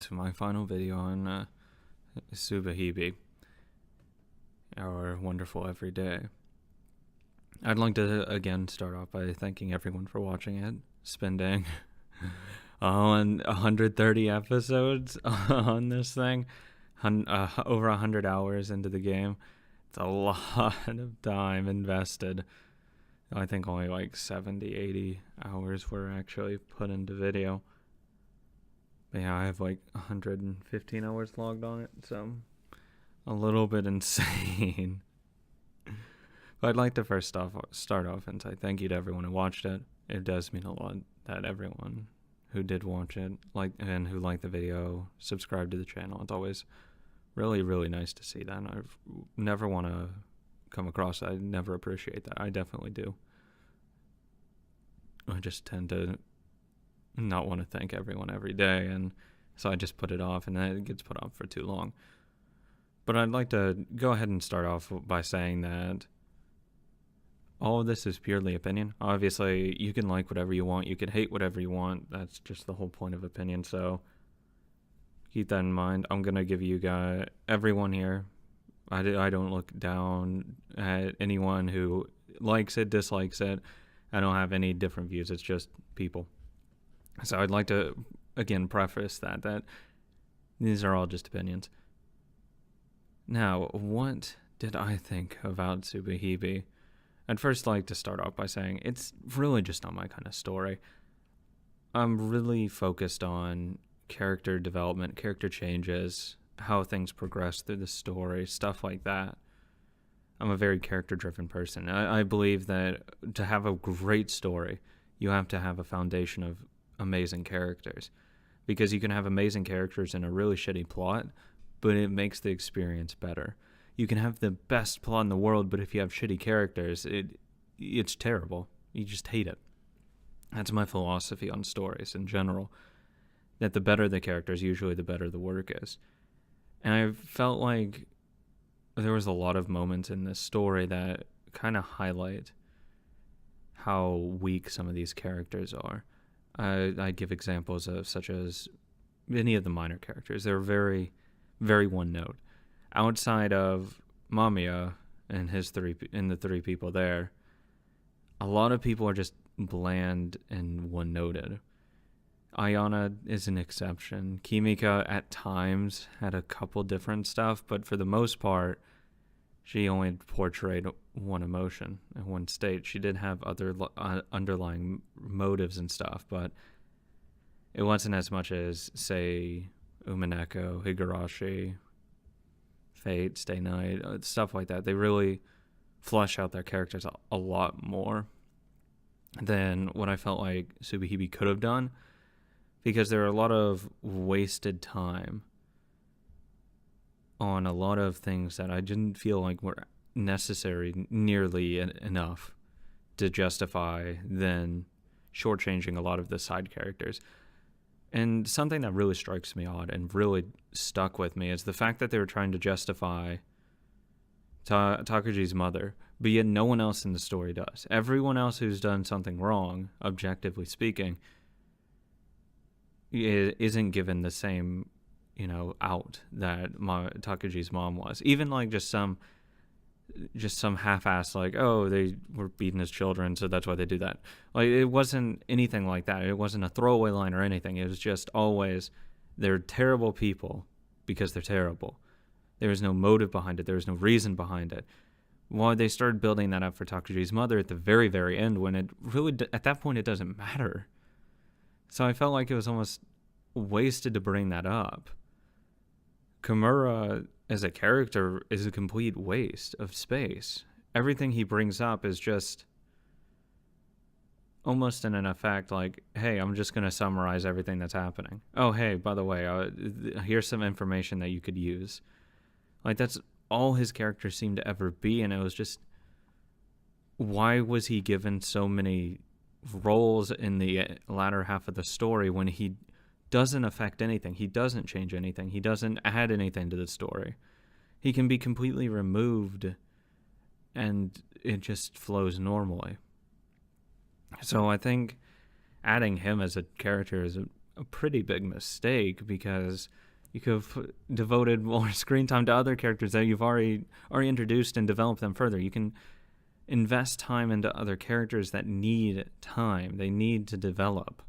To my final video on Subarashiki Hibi, our wonderful everyday. I'd like to again start off by thanking everyone for watching it, spending 130 episodes on this thing, over 100 hours into the game. It's a lot of time invested. I think only like 70, 80 hours were actually put into video. But yeah, I have like 115 hours logged on it, so a little bit insane. But I'd like to first start off and say thank you to everyone who watched it. It does mean a lot that everyone who did watch it and who liked the video subscribed to the channel. It's always really, really nice to see that. And I never want to come across that. I never appreciate that. I definitely do. I just tend to not want to thank everyone every day, and so I just put it off, and then it gets put off for too long. But I'd like to go ahead and start off by saying that all of this is purely opinion. Obviously, you can like whatever you want, you can hate whatever you want. That's just the whole point of opinion, so keep that in mind. I'm going to give you guys, everyone here, I don't look down at anyone who likes it, dislikes it. I don't have any different views. It's just people. So I'd like to, again, preface that these are all just opinions. Now, what did I think about Subarashiki Hibi? I'd first like to start off by saying it's really just not my kind of story. I'm really focused on character development, character changes, how things progress through the story, stuff like that. I'm a very character-driven person. I believe that to have a great story, you have to have a foundation of amazing characters, because you can have amazing characters in a really shitty plot, but it makes the experience better. You can have the best plot in the world, but if you have shitty characters, it's terrible. You just hate it. That's my philosophy on stories in general, that the better the characters, usually the better the work is. And I felt like there was a lot of moments in this story that kind of highlight how weak some of these characters are. I give examples of such as any of the minor characters. They're very, very one note. Outside of Mamiya and the three people there, a lot of people are just bland and one noted. Ayana is an exception. Kimika at times had a couple different stuff, but for the most part, she only portrayed one emotion and one state. She did have other underlying motives and stuff, but it wasn't as much as, say, Umineko, Higurashi, Fate, Stay Night, stuff like that. They really flesh out their characters a lot more than what I felt like Subarashiki Hibi could have done, because there are a lot of wasted time on a lot of things that I didn't feel like were necessary nearly enough to justify then shortchanging a lot of the side characters. And something that really strikes me odd and really stuck with me is the fact that they were trying to justify Takaji's mother, but yet no one else in the story does. Everyone else who's done something wrong, objectively speaking, isn't given the same out that Takaji's mom was. Even like just some half-assed, like, oh, they were beating his children, so that's why they do that. Like, it wasn't anything like that. It wasn't a throwaway line or anything. It was just always, they're terrible people because they're terrible. There was no motive behind it. There was no reason behind it. Well, they started building that up for Takaji's mother at the very, very end, when it really, at that point, it doesn't matter. So I felt like it was almost wasted to bring that up. Kimura as a character is a complete waste of space. Everything he brings up is just almost in an effect like, hey, I'm just going to summarize everything that's happening. Oh, hey, by the way, here's some information that you could use. Like, that's all his character seemed to ever be, and it was just, why was he given so many roles in the latter half of the story when he doesn't affect anything? He doesn't change anything. He doesn't add anything to the story. He can be completely removed and it just flows normally. So I think adding him as a character is a pretty big mistake, because you could have devoted more screen time to other characters that you've already introduced and developed them further. You can invest time into other characters that need time. They need to develop.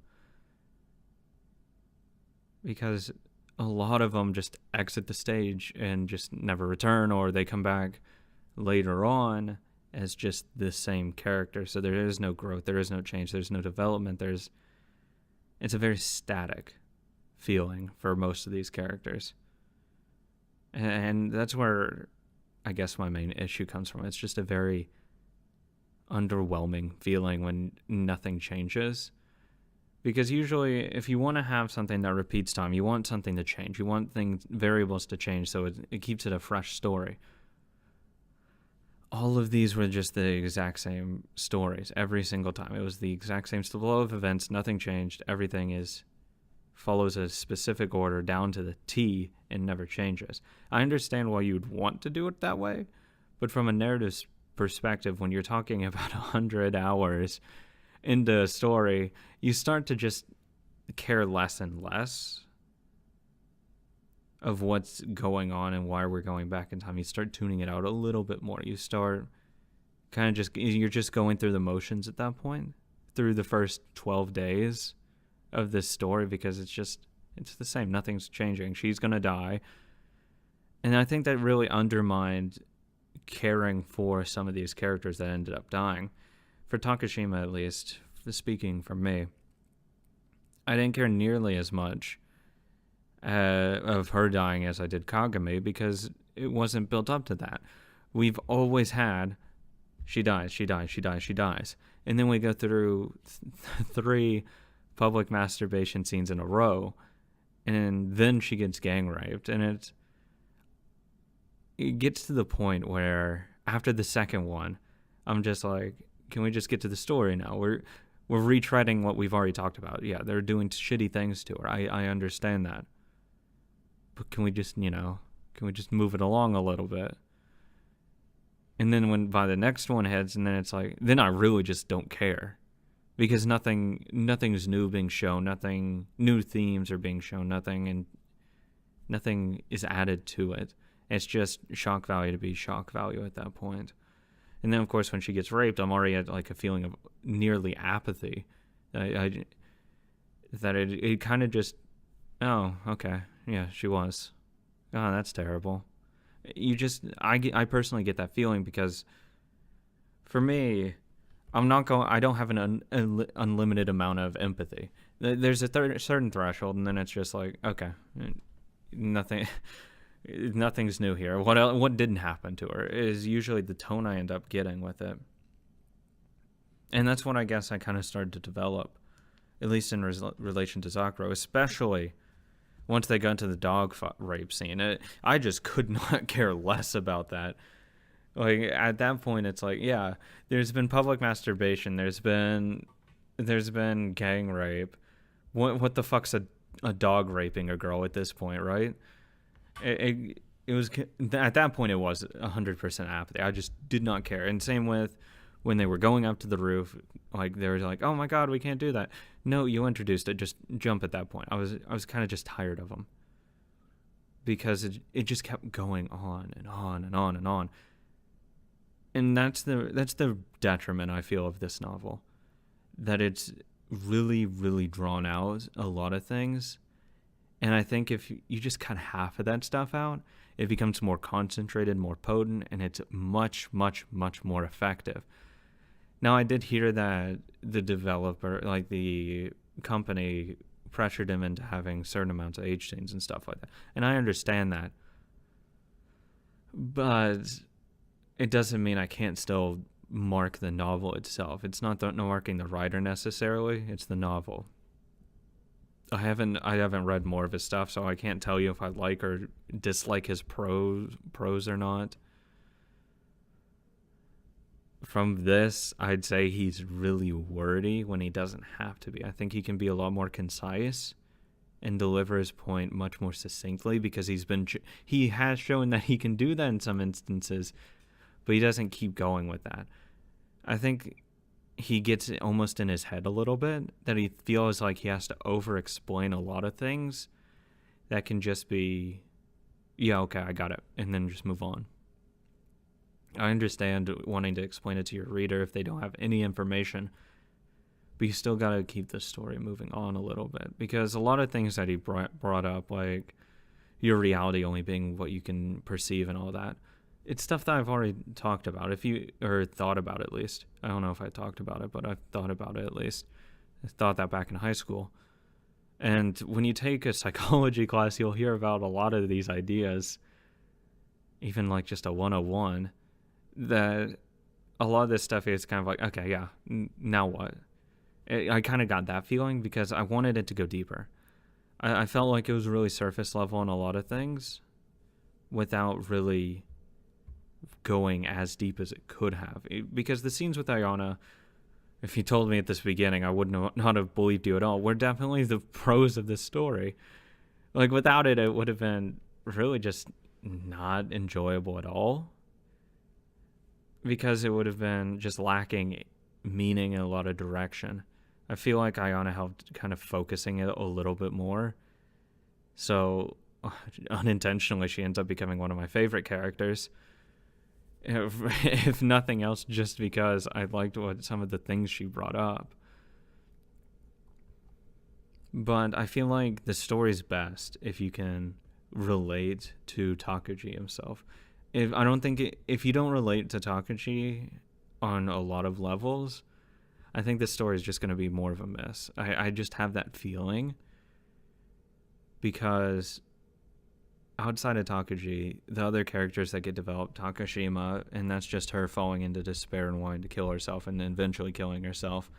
Because a lot of them just exit the stage and just never return, or they come back later on as just the same character. So there is no growth, there is no change, there's no development. It's a very static feeling for most of these characters. And that's where I guess my main issue comes from. It's just a very underwhelming feeling when nothing changes. Because usually, if you want to have something that repeats time, you want something to change. You want variables to change, so it keeps it a fresh story. All of these were just the exact same stories every single time. It was the exact same flow of events. Nothing changed. Everything follows a specific order down to the T and never changes. I understand why you'd want to do it that way, but from a narrative perspective, when you're talking about 100 hours into a story, you start to just care less and less of what's going on and why we're going back in time. You start tuning it out a little bit more. You start you're just going through the motions at that point, through the first 12 days of this story, because it's the same. Nothing's changing. She's going to die. And I think that really undermined caring for some of these characters that ended up dying. For Takashima, at least, speaking for me, I didn't care nearly as much of her dying as I did Kagami, because it wasn't built up to that. We've always had, she dies, she dies, she dies, she dies. And then we go through 3 public masturbation scenes in a row, and then she gets gang raped. And it gets to the point where, after the second one, I'm just like, can we just get to the story now? We're retreading what we've already talked about. Yeah, they're doing shitty things to her. I understand that. But can we just move it along a little bit? And then when by the next one heads, and then it's like, then I really just don't care. Because nothing's new being shown, nothing new themes are being shown, nothing is added to it. It's just shock value to be shock value at that point. And then, of course, when she gets raped, I'm already at like a feeling of nearly apathy. That it kind of just, oh, okay, yeah, she was. Oh, that's terrible. I personally get that feeling, because for me, I don't have an unlimited amount of empathy. There's a certain threshold, and then it's just like, okay, nothing's new here. What didn't happen to her is usually the tone I end up getting with it. And that's what I guess I kind of started to develop, at least in relation to Zakuro, especially once they got into the dog rape scene. I just could not care less about that. Like, at that point, it's like, yeah, there's been public masturbation, there's been gang rape. What the fuck's a dog raping a girl at this point, right? It was, at that point, it was 100% apathy. I just did not care. And same with when they were going up to the roof, like, they were like, oh my god, we can't do that. No, you introduced it, just jump at that point. I was kind of just tired of them, because it just kept going on and on and on and on. And that's the detriment, I feel, of this novel, that it's really, really drawn out, a lot of things. And I think if you just cut half of that stuff out, it becomes more concentrated, more potent, and it's much, much, much more effective. Now, I did hear that the developer, like the company, pressured him into having certain amounts of age scenes and stuff like that. And I understand that. But it doesn't mean I can't still mark the novel itself. It's not marking the writer necessarily, it's the novel. I haven't read more of his stuff, so I can't tell you if I like or dislike his prose or not. From this, I'd say he's really wordy when he doesn't have to be. I think he can be a lot more concise and deliver his point much more succinctly, because he has shown that he can do that in some instances, but he doesn't keep going with that. I think he gets almost in his head a little bit, that he feels like he has to over-explain a lot of things that can just be, yeah, okay, I got it, and then just move on. I understand wanting to explain it to your reader if they don't have any information, but you still got to keep the story moving on a little bit, because a lot of things that he brought up, like your reality only being what you can perceive and all that, it's stuff that I've already talked about, or thought about at least. I don't know if I talked about it, but I've thought about it at least. I thought that back in high school. And when you take a psychology class, you'll hear about a lot of these ideas, even like just a 101, that a lot of this stuff is kind of like, okay, yeah, now what? I kind of got that feeling because I wanted it to go deeper. I felt like it was really surface level on a lot of things without really going as deep as it could have. Because the scenes with Ayana, if you told me at this beginning, I would not have believed you at all. Were definitely the pros of this story. Like, without it, it would have been really just not enjoyable at all. Because it would have been just lacking meaning in a lot of direction. I feel like Ayana helped kind of focusing it a little bit more. So, unintentionally, she ends up becoming one of my favorite characters. If nothing else, just because I liked some of the things she brought up. But I feel like the story's best if you can relate to Takuji himself. If you don't relate to Takuji on a lot of levels, I think this story is just going to be more of a miss. I just have that feeling, because outside of Takuji, the other characters that get developed, Takashima, and that's just her falling into despair and wanting to kill herself and then eventually killing herself.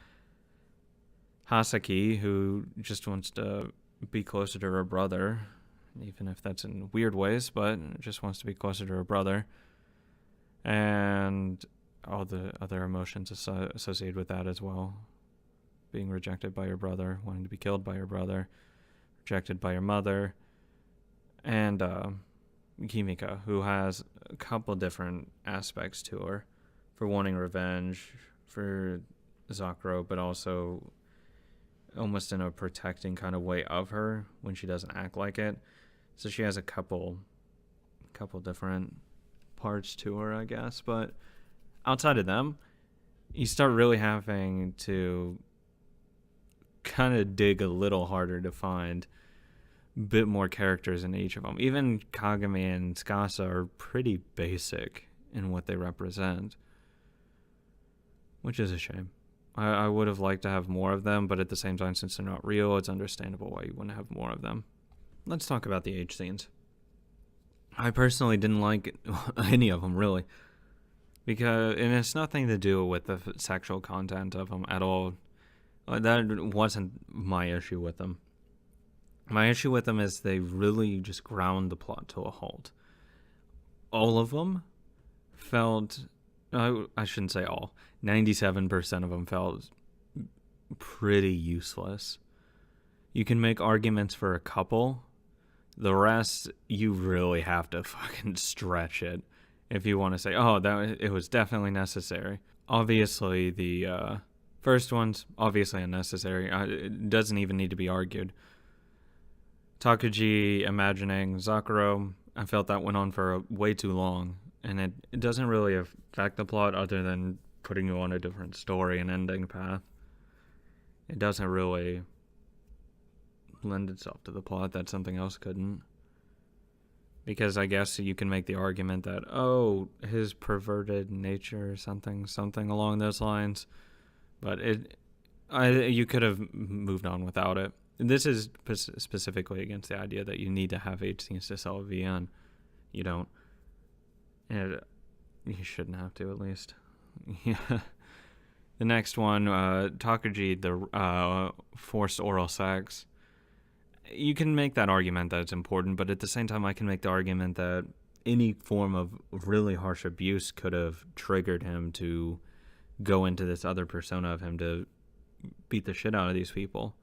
Hasaki, who just wants to be closer to her brother, even if that's in weird ways, but just wants to be closer to her brother. And all the other emotions associated with that as well. Being rejected by your brother, wanting to be killed by your brother, rejected by your mother. And Kimika, who has a couple different aspects to her, for wanting revenge for Zakuro, but also almost in a protecting kind of way of her when she doesn't act like it. So she has a couple different parts to her, I guess. But outside of them, you start really having to kind of dig a little harder to find bit more characters in each of them. Even Kagami and Tsukasa are pretty basic in what they represent, which is a shame. I would have liked to have more of them, but at the same time, since they're not real, it's understandable why you wouldn't have more of them. Let's talk about the age scenes. I personally didn't like any of them, really, and it's nothing to do with the sexual content of them at all. That wasn't my issue with them. My issue with them is they really just ground the plot to a halt. All of them felt, I shouldn't say all, 97% of them felt pretty useless. You can make arguments for a couple. The rest, you really have to fucking stretch it if you want to say, oh, it was definitely necessary. Obviously, the first one's obviously unnecessary. It doesn't even need to be argued. Takuji imagining Zakuro, I felt that went on for way too long, and it doesn't really affect the plot other than putting you on a different story and ending path. It doesn't really lend itself to the plot that something else couldn't. Because I guess you can make the argument that, oh, his perverted nature or something along those lines. But you could have moved on without it. This is specifically against the idea that you need to have 8 scenes to sell a VN. You don't. And you shouldn't have to, at least. Yeah. The next one, Takuji, the forced oral sex. You can make that argument that it's important, but at the same time, I can make the argument that any form of really harsh abuse could have triggered him to go into this other persona of him to beat the shit out of these people.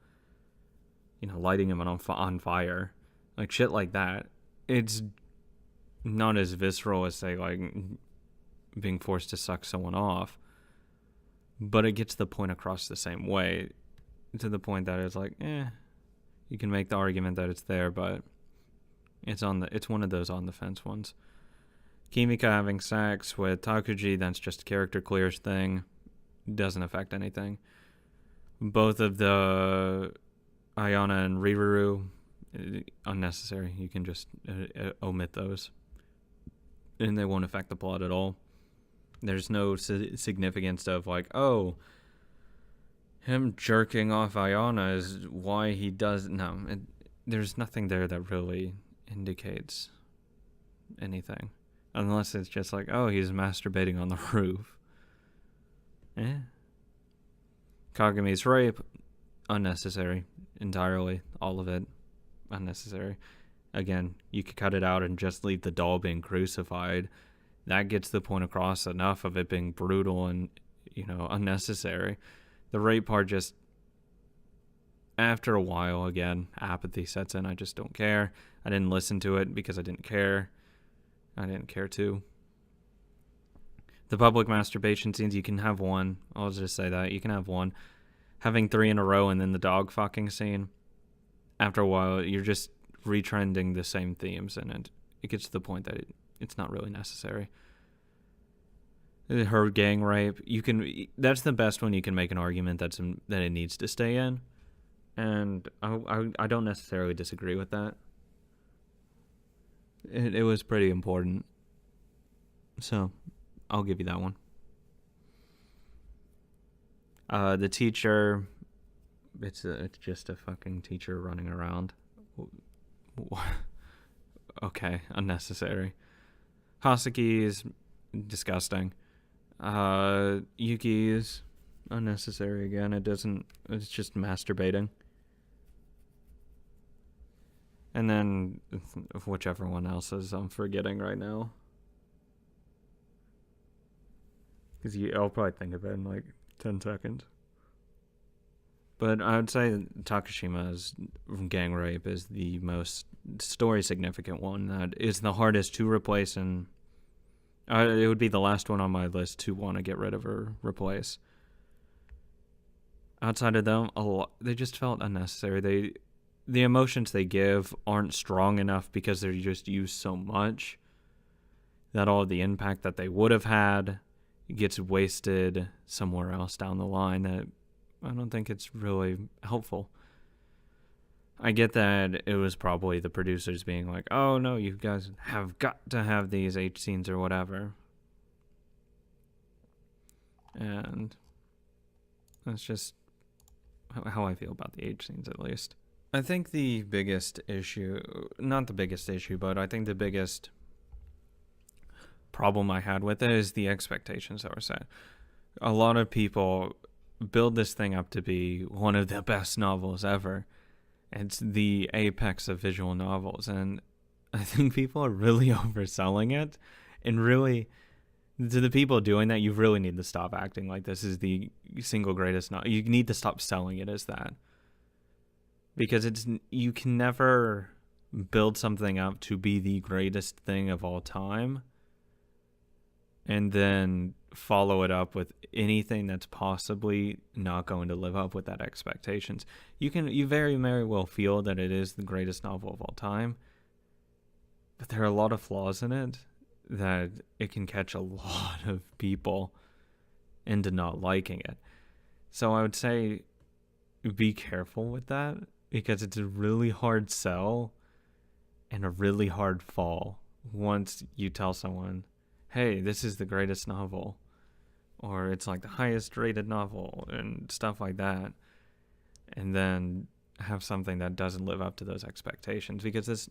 Lighting him on fire. Like, shit like that. It's not as visceral as, say, like, being forced to suck someone off. but it gets the point across the same way, to the point that it's like, you can make the argument that it's there, but it's one of those on the fence ones. Kimika having sex with Takuji, that's just a character clears thing. Doesn't affect anything. Both of the Ayana and Riruru, unnecessary. You can just omit those. And they won't affect the plot at all. There's no significance of like, oh, him jerking off Ayana is why he does. No, there's nothing there that really indicates anything. Unless it's just like, oh, he's masturbating on the roof. Kagumi's rape, unnecessary. Entirely. All of it. Unnecessary. Again, you could cut it out and just leave the doll being crucified. That gets the point across enough of it being brutal and, unnecessary. The rape part just, after a while, again, apathy sets in. I just don't care. I didn't listen to it because I didn't care. I didn't care to. The public masturbation scenes, you can have one. I'll just say that. You can have one. Having 3 in a row and then the dog fucking scene, after a while, you're just retrending the same themes, and it gets to the point that it's not really necessary. Her gang rape, that's the best one you can make an argument that it needs to stay in, and I don't necessarily disagree with that. It was pretty important, so I'll give you that one. The teacher, it's just a fucking teacher running around. Okay, unnecessary. Haseki is disgusting. Yuki is unnecessary again. It's just masturbating. And then whichever one else is I'm forgetting right now. Because I'll probably think of it in like 10 seconds. But I would say Takashima's gang rape is the most story significant one. That is the hardest to replace, and it would be the last one on my list to want to get rid of or replace. Outside of them, they just felt unnecessary. The emotions they give aren't strong enough because they're just used so much that all of the impact that they would have had gets wasted somewhere else down the line that I don't think it's really helpful. I get that it was probably the producers being like, oh no, you guys have got to have these H scenes or whatever. And that's just how I feel about the H scenes, at least. I think the biggest issue, not the biggest issue, but I think the biggest problem I had with it is the expectations that were set. A lot of people build this thing up to be one of the best novels ever. It's the apex of visual novels, and I think people are really overselling it, and really, to the people doing that, you really need to stop acting like this is the single greatest novel. You need to stop selling it as that. Because you can never build something up to be the greatest thing of all time and then follow it up with anything that's possibly not going to live up with that expectations. You very, very well feel that it is the greatest novel of all time, but there are a lot of flaws in it that it can catch a lot of people into not liking it. So I would say be careful with that, because it's a really hard sell and a really hard fall once you tell someone, hey, this is the greatest novel, or it's like the highest rated novel and stuff like that, and then have something that doesn't live up to those expectations, because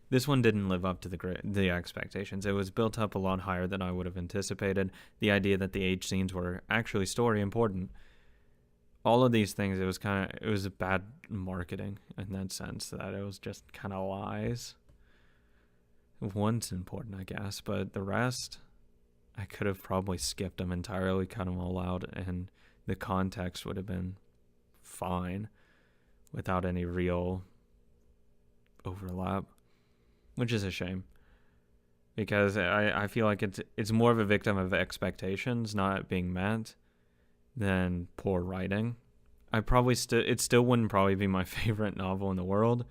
this one didn't live up to the expectations. It was built up a lot higher than I would have anticipated. The idea that the H scenes were actually story important, all of these things, it was bad marketing in that sense, that it was just kind of lies. One's important, I guess, but the rest, I could have probably skipped them entirely, cut them all out, and the context would have been fine without any real overlap, which is a shame, because I feel like it's more of a victim of expectations not being met than poor writing. It still wouldn't probably be my favorite novel in the world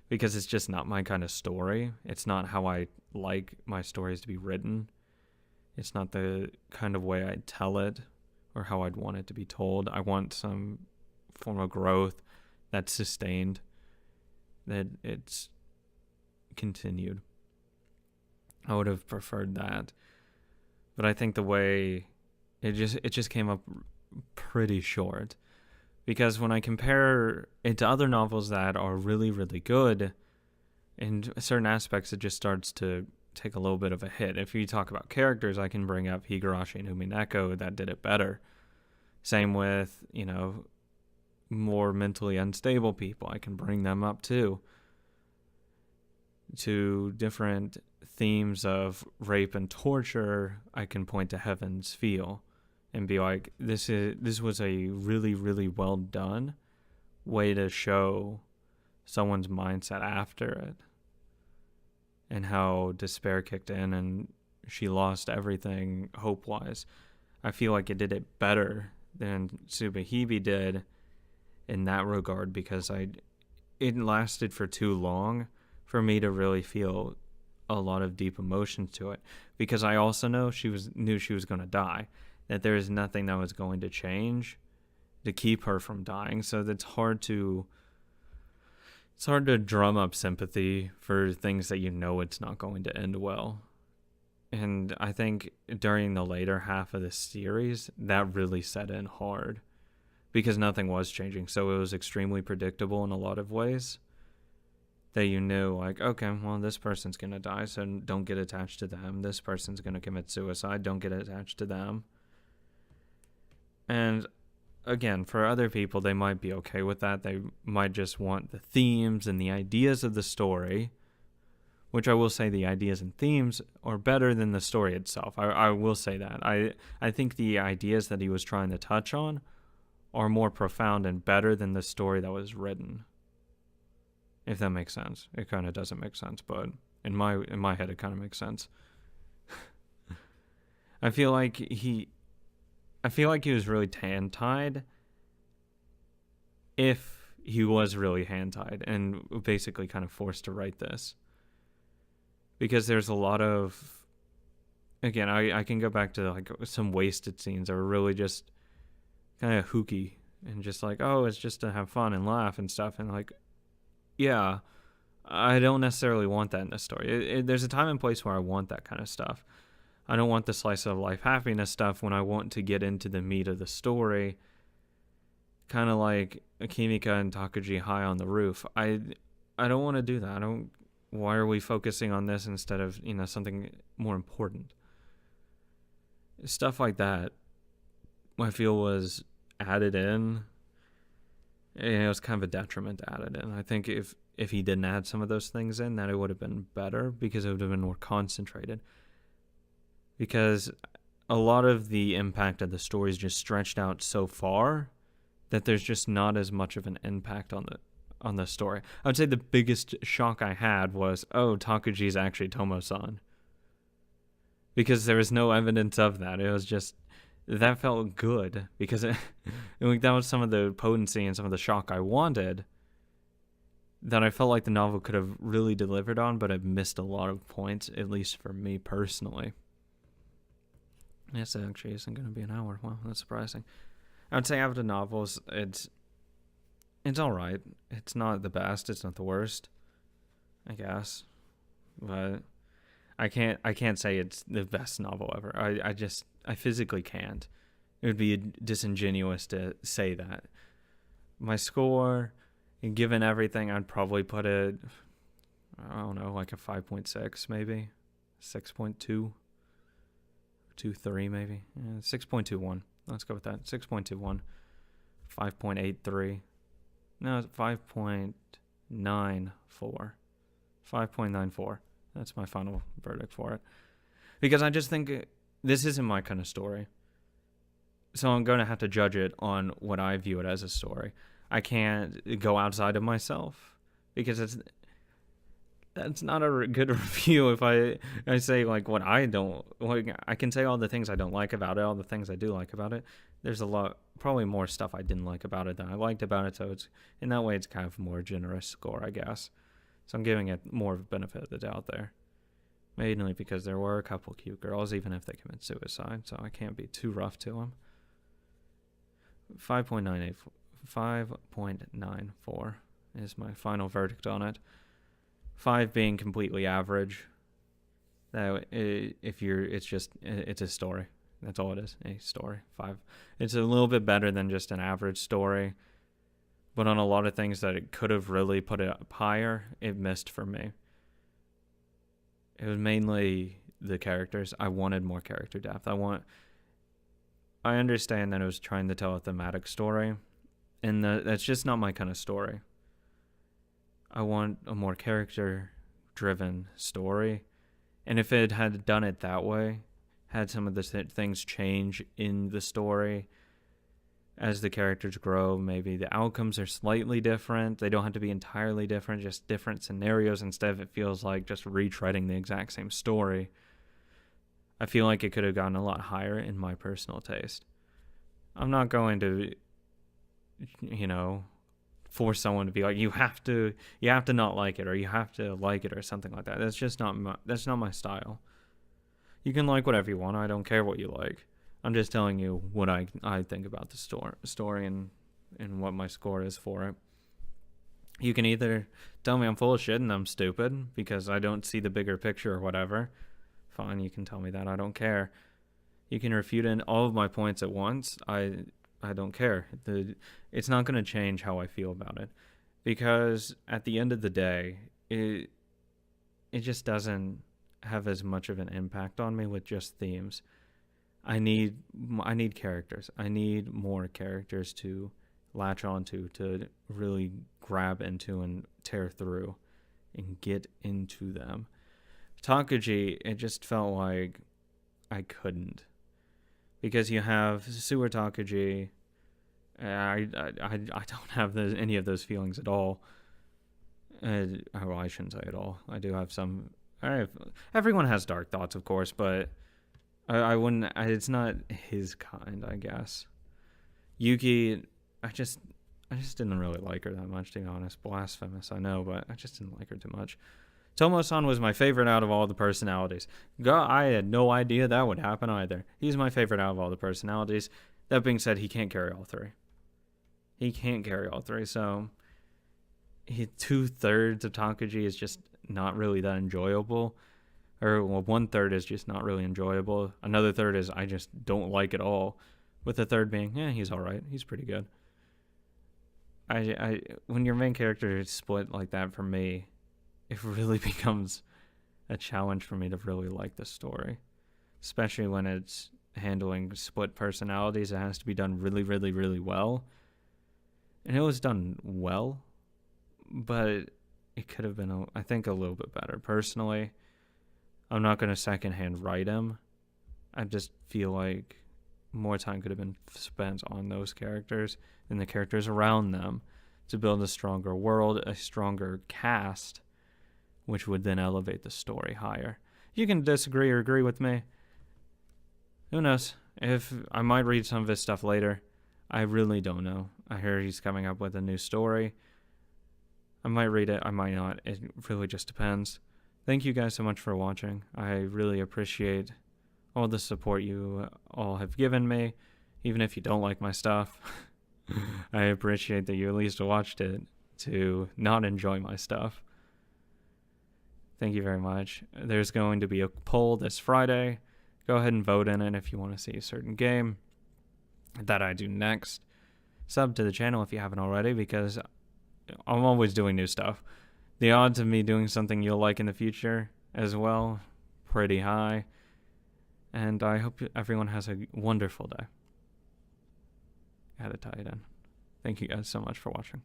because it's just not my kind of story. It's not how I like my stories to be written. It's not the kind of way I tell it or how I'd want it to be told. I want some form of growth that's sustained, that it's continued. I would have preferred that. But I think the way it just came up pretty short. Because when I compare it to other novels that are really, really good, in certain aspects it just starts to take a little bit of a hit. If you talk about characters, I can bring up Higurashi and Umineko that did it better. Same with, more mentally unstable people. I can bring them up too. To different themes of rape and torture, I can point to Heaven's Feel and be like, this was a really, really well done way to show someone's mindset after it and how despair kicked in and she lost everything hope-wise. I feel like it did it better than Subarashiki Hibi did in that regard because it lasted for too long for me to really feel a lot of deep emotions to it, because I also knew she was going to die, that there is nothing that was going to change to keep her from dying. So it's hard to drum up sympathy for things that it's not going to end well. And I think during the later half of the series, that really set in hard because nothing was changing. So it was extremely predictable in a lot of ways. That you knew, like, okay, well, this person's going to die, so don't get attached to them. This person's going to commit suicide, don't get attached to them. And again, for other people, they might be okay with that. They might just want the themes and the ideas of the story, which I will say the ideas and themes are better than the story itself. I will say that. I think the ideas that he was trying to touch on are more profound and better than the story that was written. If that makes sense. It kind of doesn't make sense, but in my head it kind of makes sense. I feel like he was really hand-tied if he was really hand-tied and basically kind of forced to write this. Because there's a lot of, again, I can go back to like some wasted scenes that were really just kind of hooky and just like, oh, it's just to have fun and laugh and stuff, and like, yeah, I don't necessarily want that in this story. There's a time and place where I want that kind of stuff. I don't want the slice of life happiness stuff when I want to get into the meat of the story. Kind of like Kimika and Takuji high on the roof. I don't want to do that. Why are we focusing on this instead of, something more important? Stuff like that, I feel, was added in. It was kind of a detriment to add it in. I think if he didn't add some of those things in, that it would have been better because it would have been more concentrated. Because a lot of the impact of the story is just stretched out so far that there's just not as much of an impact on the story. I would say the biggest shock I had was, oh, Takuji's actually Tomo-san. Because there was no evidence of that. It was just, that felt good because that was some of the potency and some of the shock I wanted that I felt like the novel could have really delivered on, but it missed a lot of points, at least for me personally. Yes, it actually isn't going to be an hour. Wow, that's surprising. I would say out of the novels, it's all right. It's not the best. It's not the worst, I guess. But I can't say it's the best novel ever. I physically can't. It would be disingenuous to say that. My score, given everything, I'd probably put it, I don't know, like a 5.6 maybe, 6.2, 2.3 maybe, 6.21. Let's go with that. 6.21, 5.83. No, 5.94. 5.94. That's my final verdict for it. Because I just think this isn't my kind of story. So I'm going to have to judge it on what I view it as a story. I can't go outside of myself. Because that's not a good review if I say like what I don't like. I can say all the things I don't like about it, all the things I do like about it. There's a lot, probably more stuff I didn't like about it than I liked about it, so it's in that way it's kind of a more generous score, I guess. So I'm giving it more of a benefit of the doubt there. Mainly because there were a couple cute girls, even if they commit suicide, so I can't be too rough to them. 5.94 is my final verdict on it. 5 being completely average. That it's a story. That's all it is, a story. 5. It's a little bit better than just an average story, but on a lot of things that it could have really put it up higher, it missed for me. It was mainly the characters. I wanted more character depth. I understand that it was trying to tell a thematic story, and that's just not my kind of story. I want a more character-driven story, and if it had done it that way, had some of the things change in the story as the characters grow, maybe the outcomes are slightly different. They don't have to be entirely different, just different scenarios. Instead of it feels like just retreading the exact same story. I feel like it could have gotten a lot higher in my personal taste. I'm not going to, force someone to be like, you have to not like it, or you have to like it, or something like that. That's not my style. You can like whatever you want. I don't care what you like. I'm just telling you what I think about the story and what my score is for it. You can either tell me I'm full of shit and I'm stupid because I don't see the bigger picture or whatever. Fine, you can tell me that. I don't care. You can refute all of my points at once. I don't care. It's not going to change how I feel about it, because at the end of the day, it just doesn't have as much of an impact on me with just themes. I need characters. I need more characters to latch onto, to really grab into and tear through and get into them. Takuji, it just felt like I couldn't. Because you have Suwa Takuji, I don't have any of those feelings at all. Well, I shouldn't say at all. I do have some. Everyone has dark thoughts, of course, but I wouldn't. It's not his kind, I guess. Yuki, I just didn't really like her that much, to be honest. Blasphemous, I know, but I just didn't like her too much. Tomo-san was my favorite out of all the personalities. I had no idea that would happen either. He's my favorite out of all the personalities. That being said, he can't carry all three. So 2/3 of Takuji is just not really that enjoyable. Or, well, 1/3 is just not really enjoyable. Another third is I just don't like at all. With the third being, he's alright. He's pretty good. When your main character is split like that, for me, it really becomes a challenge for me to really like the story. Especially when it's handling split personalities. It has to be done really, really, really well. And it was done well, but it could have been, I think, a little bit better. Personally, I'm not going to secondhand write him. I just feel like more time could have been spent on those characters and the characters around them to build a stronger world, a stronger cast, which would then elevate the story higher. You can disagree or agree with me. Who knows? If I might read some of his stuff later. I really don't know. I hear he's coming up with a new story. I might read it, I might not. It really just depends. Thank you guys so much for watching. I really appreciate all the support you all have given me, even if you don't like my stuff. I appreciate that you at least watched it to not enjoy my stuff. Thank you very much. There's going to be a poll this Friday. Go ahead and vote in it if you want to see a certain game that I do next. Sub to the channel if you haven't already, because I'm always doing new stuff. The odds of me doing something you'll like in the future as well, pretty high. And I hope everyone has a wonderful day. I had to tie it in. Thank you guys so much for watching.